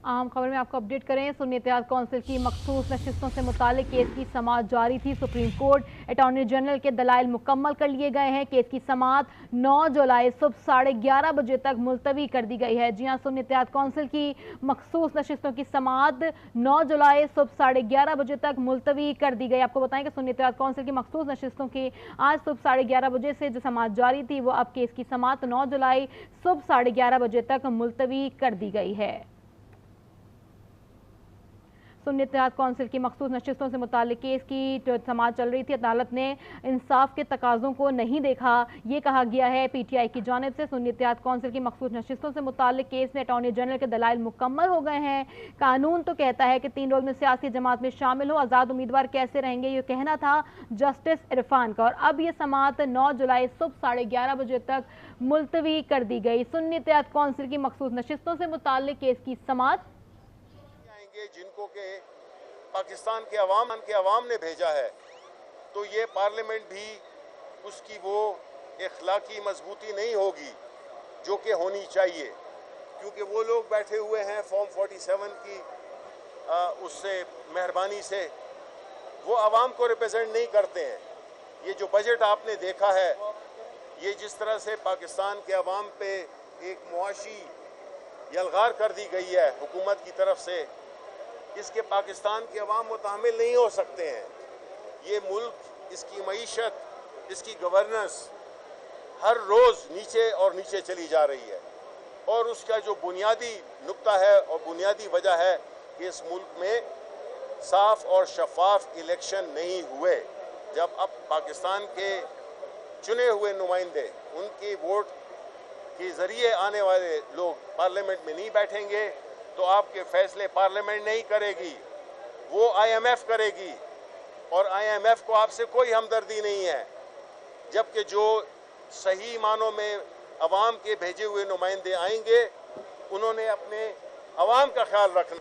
अहम खबर में आपको अपडेट करें। सुन्नी इत्तेहाद कौंसिल की मखसूस नशिस्तों से मुतालिक केस की समाअत जारी थी। सुप्रीम कोर्ट अटॉर्नी जनरल के दलाइल मुकम्मल कर लिए गए हैं। केस की समाअत 9 जुलाई सुबह 11:30 बजे तक मुलतवी कर दी गई है। जी हाँ, सुन्नी इत्तेहाद कौंसिल की मखसूस नशिस्तों की समाअत 9 जुलाई सुबह 11:30 बजे तक मुलतवी कर दी गई। आपको बताएं कि सुन्नी इत्तेहाद कौंसिल की मखसूस नशिस्तों की आज सुबह 11:30 बजे से जो समाअत जारी थी वो अब केस की समाअत 9 जुलाई सुबह 11:30 बजे तक मुलतवी कर दी गई है। सुन्नी इत्तेहाद कौंसिल की मखसूस नशिस्तों से मुतालिक केस की समाअत चल रही थी। अदालत ने इंसाफ के तकाज़ों को नहीं देखा, ये कहा गया है पीटीआई की जानिब से। सुन्नी इत्तेहाद कौंसिल की मखसूस नशिस्तों से मुतालिक केस में अटॉर्नी जनरल के दलाइल मुकम्मल हो गए हैं। कानून तो कहता है कि 3 रोज में सियासी जमात में शामिल हो, आज़ाद उम्मीदवार कैसे रहेंगे, ये कहना था जस्टिस इरफान का। और अब ये समाअत 9 जुलाई सुबह 11:30 बजे तक मुलतवी कर दी गई। सुन्नी इत्तेहाद कौंसिल की मखसूस नशिस्तों से मुतालिक केस की समाअत जिनको के पाकिस्तान के अवाम ने भेजा है, तो ये पार्लियामेंट भी उसकी वो इखलाकी मजबूती नहीं होगी जो कि होनी चाहिए, क्योंकि वो लोग बैठे हुए हैं फॉर्म 47 की उससे मेहरबानी से वो अवाम को रिप्रेजेंट नहीं करते हैं। ये जो बजट आपने देखा है, ये जिस तरह से पाकिस्तान के अवाम पे एक मुआशी यलगार कर दी गई है हुकूमत की तरफ से, इसके पाकिस्तान के अवाम मुतहम्मिल नहीं हो सकते हैं। ये मुल्क, इसकी मईशत, इसकी गवर्नेंस हर रोज़ नीचे और नीचे चली जा रही है। और उसका जो बुनियादी नुक्ता है और बुनियादी वजह है कि इस मुल्क में साफ और शफाफ इलेक्शन नहीं हुए। जब अब पाकिस्तान के चुने हुए नुमाइंदे, उनकी वोट के ज़रिए आने वाले लोग पार्लियामेंट में नहीं बैठेंगे, तो आपके फैसले पार्लियामेंट नहीं करेगी, वो IMF करेगी। और IMF को आपसे कोई हमदर्दी नहीं है, जबकि जो सही मानों में अवाम के भेजे हुए नुमाइंदे आएंगे, उन्होंने अपने अवाम का ख्याल रखना।